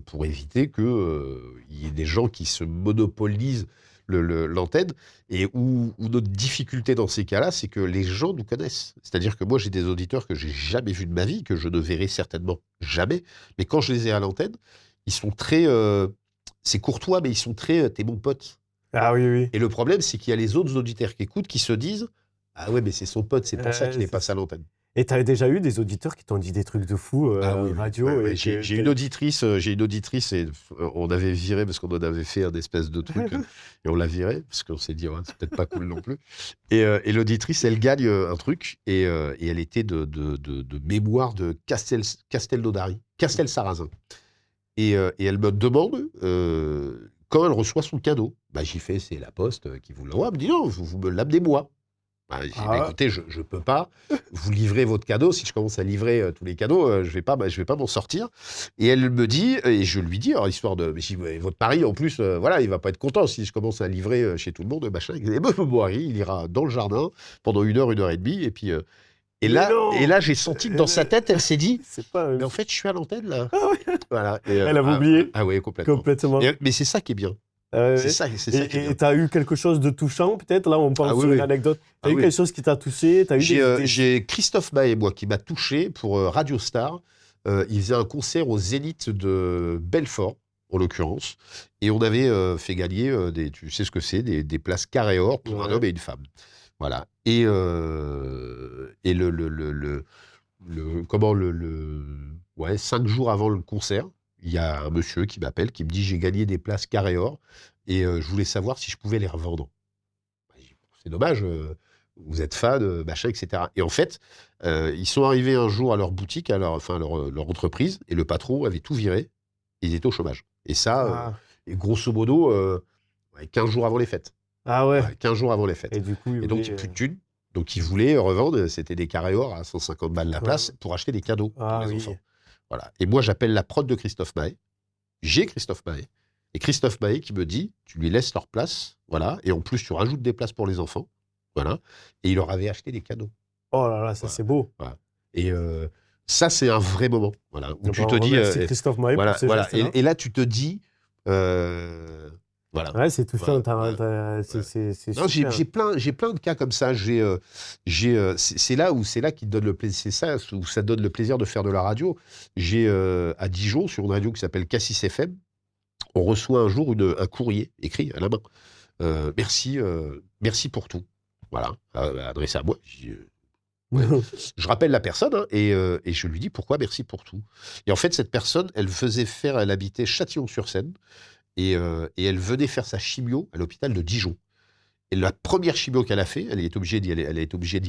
pour éviter qu'il y ait des gens qui se monopolisent l'antenne, et où notre difficulté dans ces cas-là, c'est que les gens nous connaissent. C'est-à-dire que moi, j'ai des auditeurs que j'ai jamais vus de ma vie, que je ne verrai certainement jamais, mais quand je les ai à l'antenne, ils sont très... c'est courtois, mais ils sont très... t'es mon pote. Ah oui, oui. Et le problème, c'est qu'il y a les autres auditeurs qui écoutent, qui se disent, ah ouais, mais c'est son pote, c'est pour ça qu'il est c'est passé à l'antenne. Et tu as déjà eu des auditeurs qui t'ont dit des trucs de fou Ah oui, radio ouais, ouais. et J'ai une auditrice, et on avait viré parce qu'on en avait fait un espèce de truc et on l'a viré parce qu'on s'est dit ouais, c'est peut-être pas cool non plus. Et l'auditrice, elle gagne un truc et elle était de mémoire de Castelnaudary, Castelsarrasin. Et elle me demande quand elle reçoit son cadeau. Bah, j'y fais, c'est la poste qui vous l'envoie. Elle me dit non, vous me l'amenez moi. Bah, j'ai dit, bah, écoutez, je ne peux pas vous livrer votre cadeau. Si je commence à livrer tous les cadeaux, je vais pas m'en sortir. Et elle me dit, et je lui dis, alors, histoire de... Mais si votre mari, en plus, voilà, il va pas être content si je commence à livrer chez tout le monde, machin. Et bon, il ira dans le jardin pendant 1 heure et demie. Et puis... Et là, j'ai senti que dans sa tête, elle s'est dit, mais en fait, je suis à l'antenne, là. Ah oui. Voilà. Elle avait oublié. Ah oui, complètement. Complètement. Mais c'est ça qui est bien. C'est ça, c'est ça qui est bien. Et tu as eu quelque chose de touchant, peut-être? Là, on pense sur une anecdote. Tu as eu quelque chose qui t'a touché? J'ai Christophe Maé, moi, qui m'a touché pour Radio Star. Il faisait un concert au Zénith de Belfort, en l'occurrence. Et on avait fait gagner, tu sais ce que c'est, des places carré or pour un homme et une femme. Voilà. Et ouais, 5 jours avant le concert, il y a un monsieur qui m'appelle, qui me dit: j'ai gagné des places carré or et je voulais savoir si je pouvais les revendre. C'est dommage, vous êtes fan, machin, etc. Et en fait, ils sont arrivés un jour à leur boutique, à leur entreprise, et le patron avait tout viré. Ils étaient au chômage. Et ça, et grosso modo, 15 jours avant les fêtes. Ah ouais. 15 jours avant les fêtes. Et du coup, et donc, plus de thunes. Donc, ils voulaient revendre, c'était des carrés or à 150 balles la place, pour acheter des cadeaux pour les enfants. Voilà. Et moi, j'appelle la prod de Christophe Maé. J'ai Christophe Maé. Et Christophe Maé qui me dit: tu lui laisses leur place, voilà, et en plus, tu rajoutes des places pour les enfants. Voilà. Et il leur avait acheté des cadeaux. Oh là là, ça c'est beau. Voilà. Et ça, c'est un vrai moment. Voilà, où tu te dis. C'est Christophe Maé voilà, pour ces voilà. gestes-là. Et là, tu te dis. Voilà. Ouais, c'est touchant. J'ai plein de cas comme ça. C'est là qui donne le plaisir. C'est ça où ça donne le plaisir de faire de la radio. J'ai à Dijon, sur une radio qui s'appelle Cassis FM, on reçoit un jour un courrier écrit à la main. Merci pour tout. Voilà, adressé à moi. Je rappelle la personne, hein, et je lui dis: pourquoi merci pour tout. Et en fait, cette personne, elle habitait Châtillon-sur-Seine, et elle venait faire sa chimio à l'hôpital de Dijon. Et la première chimio qu'elle a fait, elle est obligée d'y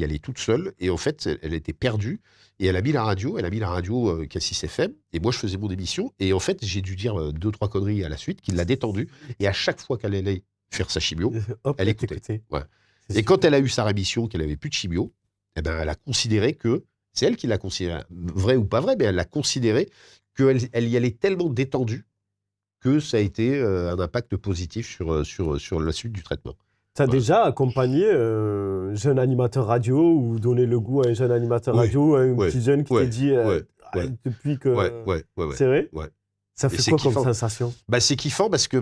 aller toute seule, et en fait, elle était perdue, et elle a mis la radio Cassis FM, et moi je faisais mon émission, et en fait, j'ai dû dire 2-3 conneries à la suite, qui l'a détendue, et à chaque fois qu'elle allait faire sa chimio, elle écoutait. Ouais. Et quand elle a eu sa rémission, qu'elle avait plus de chimio, eh ben, elle a considéré que, c'est elle qui l'a considéré, vrai ou pas vrai, mais elle a considéré qu'elle y allait tellement détendue que ça a été un impact positif sur la suite du traitement. Tu as déjà accompagné un jeune animateur radio ou donné le goût à un jeune animateur radio, à un petit jeune qui t'a dit depuis que... C'est vrai? Ouais. Ça fait quoi comme sensation? C'est kiffant parce que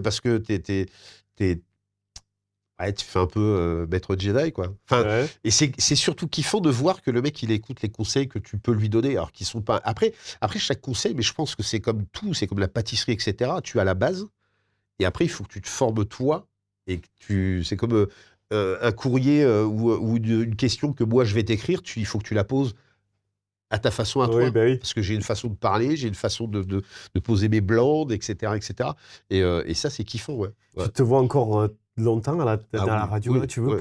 tu fais un peu maître Jedi, quoi. Enfin, et c'est surtout kiffant de voir que le mec, il écoute les conseils que tu peux lui donner, alors qu'ils sont pas... Après, chaque conseil, mais je pense que c'est comme tout, c'est comme la pâtisserie, etc. Tu as la base, et après, il faut que tu te formes toi, et que c'est comme un courrier ou une question que moi, je vais t'écrire, il faut que tu la poses à ta façon à toi. Parce que j'ai une façon de parler, j'ai une façon de poser mes blandes, etc. etc. Et ça, c'est kiffant, ouais. Tu te vois encore... longtemps dans la radio, tu veux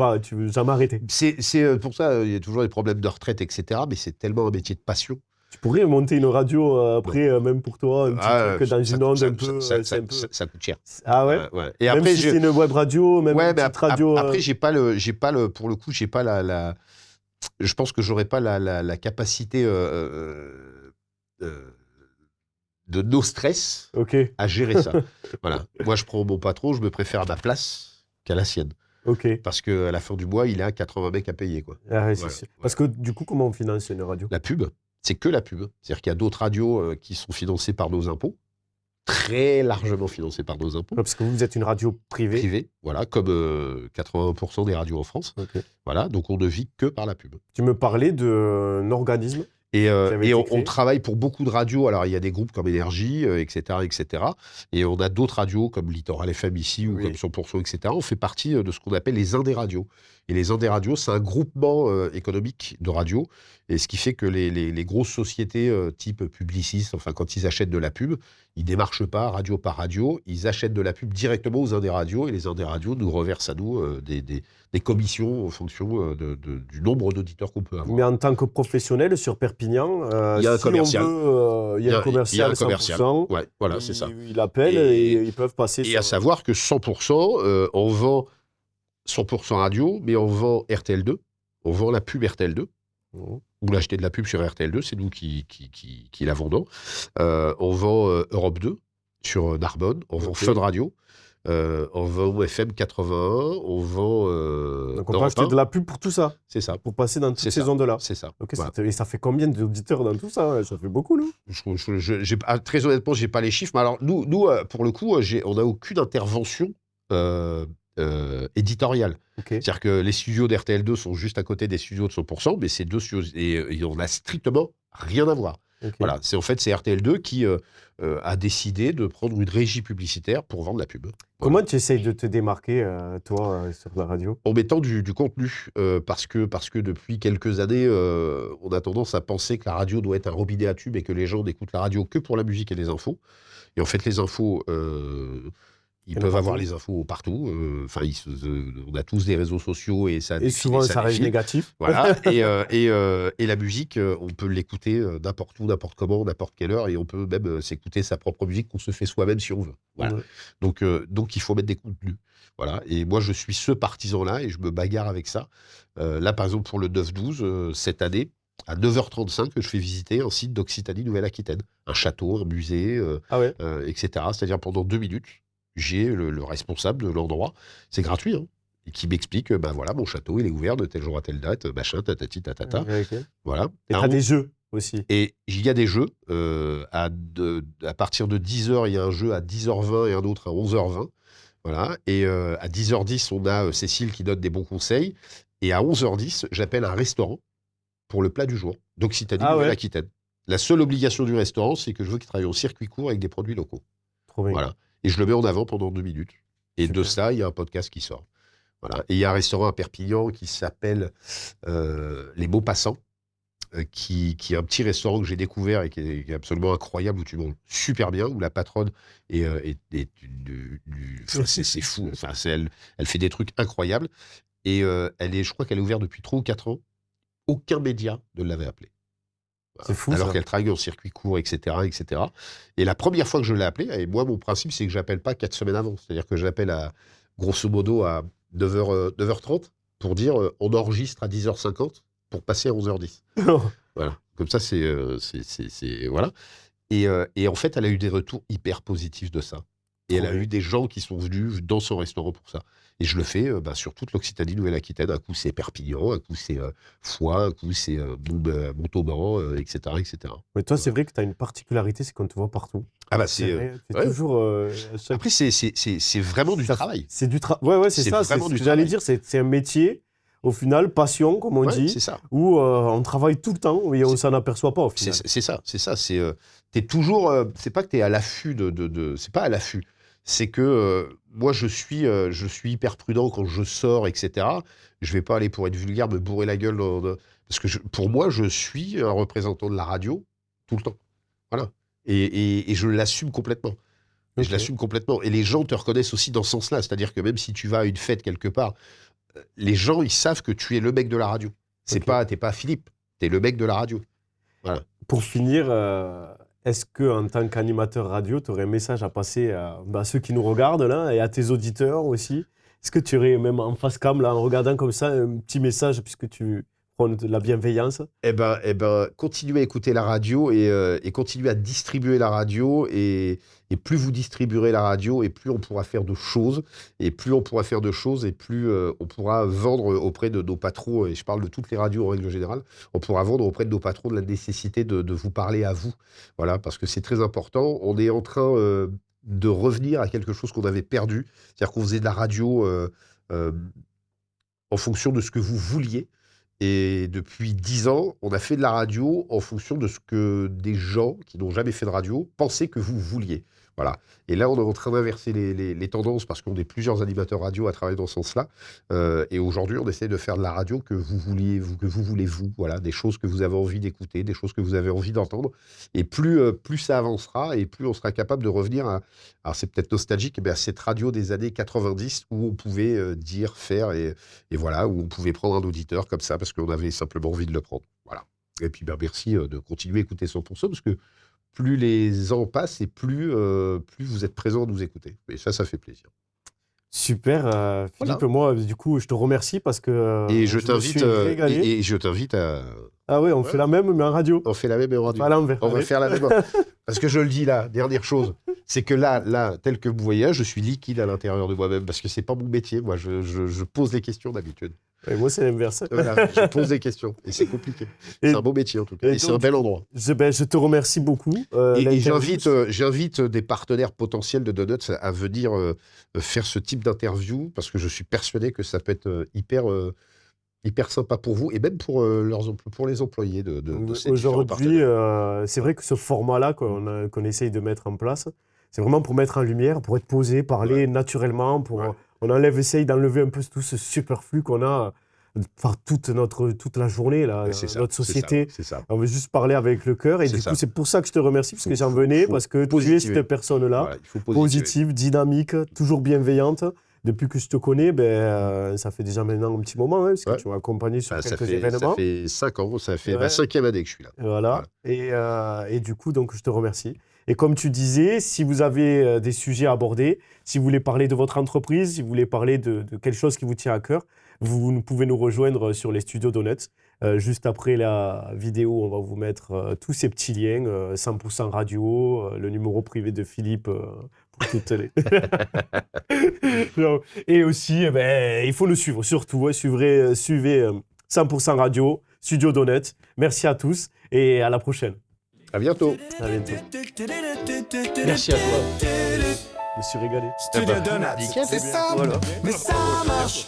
jamais arrêter. C'est pour ça, il y a toujours des problèmes de retraite, etc. Mais c'est tellement un métier de passion. Tu pourrais monter une radio après, même pour toi, un petit truc dans une onde un peu. Ça coûte cher. Ah ouais. Et même après, si c'est une web radio, même une petite radio. Après, pour le coup, j'ai pas la. Je pense que j'aurais pas la capacité de no stress à gérer ça. Voilà. Moi, je prends mon patron, je me préfère à ma place qu'à la sienne. Parce qu'à la fin du mois, il a 80 mecs à payer, quoi. Parce que du coup, comment on finance une radio? La pub, c'est que la pub. C'est-à-dire qu'il y a d'autres radios qui sont financées par nos impôts, très largement financées par nos impôts. Parce que vous êtes une radio privée. Privée, voilà, comme 80% des radios en France. Voilà, donc on ne vit que par la pub. Tu me parlais d'un organisme. Et on travaille pour beaucoup de radios. Alors, il y a des groupes comme Énergie, etc., etc. Et on a d'autres radios comme Littoral FM ici ou comme 100%, etc. On fait partie de ce qu'on appelle les Indés Radios. Et les Indés Radios, c'est un groupement économique de radios. Et ce qui fait que les grosses sociétés type Publicis, enfin, quand ils achètent de la pub, ils ne démarchent pas radio par radio. Ils achètent de la pub directement aux Indés Radios. Et les Indés Radios nous reversent à nous des commissions en fonction du nombre d'auditeurs qu'on peut avoir. Mais en tant que professionnel sur Perpignan, il y a un commercial. Il y a un commercial. 100%, ouais, voilà, c'est ça. Il appelle et ils peuvent passer. Et à savoir que 100%, on vend 100% radio, mais on vend RTL2. On vend la pub RTL2. Vous l'achetez de la pub sur RTL2, c'est nous qui la vendons. On vend Europe 2 sur Narbonne. On vend Fun Radio. On vend FM 81, on vend. Donc on peut acheter de la pub pour tout ça. C'est ça. Pour passer dans toutes ces ondes-là. C'est ça. Voilà. Et ça fait combien d'auditeurs dans tout ça? Ça fait beaucoup, non? Très honnêtement, je n'ai pas les chiffres. Mais alors, nous pour le coup, on n'a aucune intervention éditoriale. Ok. C'est-à-dire que les studios d'RTL2 sont juste à côté des studios de 100%, mais c'est deux studios et on n'a strictement rien à voir. Ok. Voilà, c'est RTL2 qui a décidé de prendre une régie publicitaire pour vendre la pub. Comment Voilà. tu essayes de te démarquer, toi, sur la radio? En mettant du contenu, parce que depuis quelques années, on a tendance à penser que la radio doit être un robinet à tubes et que les gens n'écoutent la radio que pour la musique et les infos. Et en fait, les infos, ils Il y en a peuvent avoir partout. les infos partout. Enfin, on a tous des réseaux sociaux et ça Et défile souvent, et ça ça reste défile. négatif. Voilà. Et la musique, on peut l'écouter n'importe où, n'importe comment, n'importe quelle heure, et on peut même s'écouter sa propre musique qu'on se fait soi-même si on veut. Voilà. Ouais. Donc il faut mettre des contenus. Voilà. Et moi, je suis ce partisan-là et je me bagarre avec ça. Là, par exemple, pour le 9-12, cette année, à 9h35, je fais visiter un site d'Occitanie Nouvelle-Aquitaine. Un château, un musée, Ah ouais? etc. C'est-à-dire pendant 2 minutes, j'ai le responsable de l'endroit. C'est gratuit, hein, et qui m'explique, ben voilà, mon château, il est ouvert de tel jour à telle date, machin, tatati, tatata. Ok. Voilà. Et tu as des jeux aussi. Et il y a des jeux. À partir de 10h, il y a un jeu à 10h20 et un autre à 11h20. Voilà. Et à 10h10, on a Cécile qui donne des bons conseils. Et à 11h10, j'appelle un restaurant pour le plat du jour d'Occitanie Ah ouais? Nouvelle-Aquitaine. La seule obligation du restaurant, c'est que je veux qu'il travaille en circuit court avec des produits locaux. Trop bien. Voilà. Et je le mets en avant pendant 2 minutes. Et de Super. ça, il y a un podcast qui sort. Voilà. Et il y a un restaurant à Perpignan qui s'appelle Les Maupassants, qui est un petit restaurant que j'ai découvert et qui est absolument incroyable, où tu manges super bien, où la patronne enfin, c'est fou. Enfin, elle fait des trucs incroyables. Et je crois qu'elle est ouverte depuis 3 ou 4 ans. Aucun média ne l'avait appelée. C'est fou, Alors ça. qu'elle travaille en circuit court, etc., etc. Et la première fois que je l'ai appelée, et moi, mon principe, c'est que j'appelle pas 4 semaines avant. C'est-à-dire que j'appelle grosso modo à 9h30 pour dire on enregistre à 10h50 pour passer à 11h10. Voilà. Comme ça, voilà. Et en fait, elle a eu des retours hyper positifs de ça. Et Trop elle a bien. eu des gens qui sont venus dans son restaurant pour ça. Et je le fais sur toute l'Occitanie Nouvelle-Aquitaine. Un coup, c'est Perpignan, un coup, c'est Foix, un coup, c'est Montauban, etc., etc. Mais toi, Voilà. c'est vrai que tu as une particularité, c'est qu'on te voit partout. Ah bah C'est c'est... vrai, c'est ouais. toujours. À chaque- Après, c'est vraiment du ça- travail. C'est du travail. Ouais, c'est C'est ça. C'est vraiment ce du que j'allais travail. dire. C'est un métier, au final, passion, comme on Ouais, dit, c'est ça. où on travaille tout le temps et on C'est- s'en aperçoit pas, au final. C'est ça. T'es toujours... c'est pas que t'es à l'affût c'est pas à l'affût. C'est que moi, je suis hyper prudent quand je sors, etc. Je vais pas aller, pour être vulgaire, me bourrer la gueule. Parce que pour moi, je suis un représentant de la radio tout le temps. Voilà. Et je l'assume complètement. Et je Ok. l'assume complètement. Et les gens te reconnaissent aussi dans ce sens-là. C'est-à-dire que même si tu vas à une fête quelque part, les gens, ils savent que tu es le mec de la radio. Ok. T'es pas Philippe, t'es le mec de la radio. Voilà. Pour finir, est-ce que en tant qu'animateur radio, tu aurais un message à passer à ceux qui nous regardent là et à tes auditeurs aussi? Est-ce que tu aurais, même en face cam, là, en regardant comme ça, un petit message, puisque tu prônes de la bienveillance? Eh ben, continuez à écouter la radio et continuez à distribuer la radio. Et plus vous distribuerez la radio, et plus on pourra faire de choses. Et plus on pourra faire de choses, et plus on pourra vendre auprès de nos patrons. Et je parle de toutes les radios en règle générale. On pourra vendre auprès de nos patrons de la nécessité de vous parler à vous. Voilà, parce que c'est très important. On est en train de revenir à quelque chose qu'on avait perdu. C'est-à-dire qu'on faisait de la radio euh, en fonction de ce que vous vouliez. Et depuis 10 ans, on a fait de la radio en fonction de ce que des gens qui n'ont jamais fait de radio pensaient que vous vouliez. Voilà. Et là, on est en train d'inverser les tendances parce qu'on est plusieurs animateurs radio à travailler dans ce sens-là. Et aujourd'hui, on essaie de faire de la radio que vous vouliez, que vous voulez vous. Voilà, des choses que vous avez envie d'écouter, des choses que vous avez envie d'entendre. Et plus ça avancera et plus on sera capable de revenir à, alors c'est peut-être nostalgique, mais à cette radio des années 90 où on pouvait dire, faire et voilà, où on pouvait prendre un auditeur comme ça parce qu'on avait simplement envie de le prendre. Voilà. Et puis merci de continuer à écouter 100% parce que plus les ans passent et plus vous êtes présents à nous écouter. Et ça fait plaisir. Super, Philippe. Voilà. Moi, du coup, je te remercie parce que Et je je me suis t'invite régalé. et je t'invite à... Ah oui, on Ouais. fait la même, mais en radio. On fait la même radio. Pas à l'envers. On va Allez. faire la même. Parce que je le dis là, dernière chose, c'est que là, tel que vous voyez, je suis liquide à l'intérieur de moi-même parce que c'est pas mon métier. Moi, je pose les questions d'habitude. Et moi, c'est l'inverse. Voilà, je pose des questions. Et c'est compliqué. Et- C'est un beau métier, en tout cas. et Et c'est un donc, bel endroit. Je te remercie beaucoup. Et L'interview, j'invite des partenaires potentiels de Donuts à venir faire ce type d'interview parce que je suis persuadé que ça peut être hyper sympa pour vous et même pour, pour les employés de ces différents aujourd'hui, partenaires. c'est vrai que ce format-là qu'on essaye de mettre en place, c'est vraiment pour mettre en lumière, pour être posé, parler naturellement, Ouais. on essaye d'enlever un peu tout ce superflu qu'on a par toute la journée, là, Ouais, c'est ça, notre c'est ça, société. c'est ça. On veut juste parler avec le cœur et C'est du ça. coup, c'est pour ça que je te remercie, parce que j'en Faut venais, parce que tu es positiver. cette personne-là, Voilà, il faut positiver. positive, dynamique, toujours bienveillante. Depuis que je te connais, ça fait déjà maintenant un petit moment, hein, parce que Ouais. tu m'as accompagné sur Bah, quelques ça événements. fait 5 ans, ça fait Ouais. ma 5e année que je suis là. Voilà. Et du coup, donc, je te remercie. Et comme tu disais, si vous avez des sujets à aborder, si vous voulez parler de votre entreprise, si vous voulez parler de quelque chose qui vous tient à cœur, vous pouvez nous rejoindre sur les studios Donuts. Juste après la vidéo, on va vous mettre tous ces petits liens, 100% radio, le numéro privé de Philippe pour toutes les... Non. Et aussi, il faut nous suivre, surtout. Suivez 100% radio, Studio Donuts. Merci à tous et à la prochaine. À bientôt. À bientôt. Merci à toi. Je me suis régalé. Studio Donuts, c'est ça, Voilà. mais ça marche.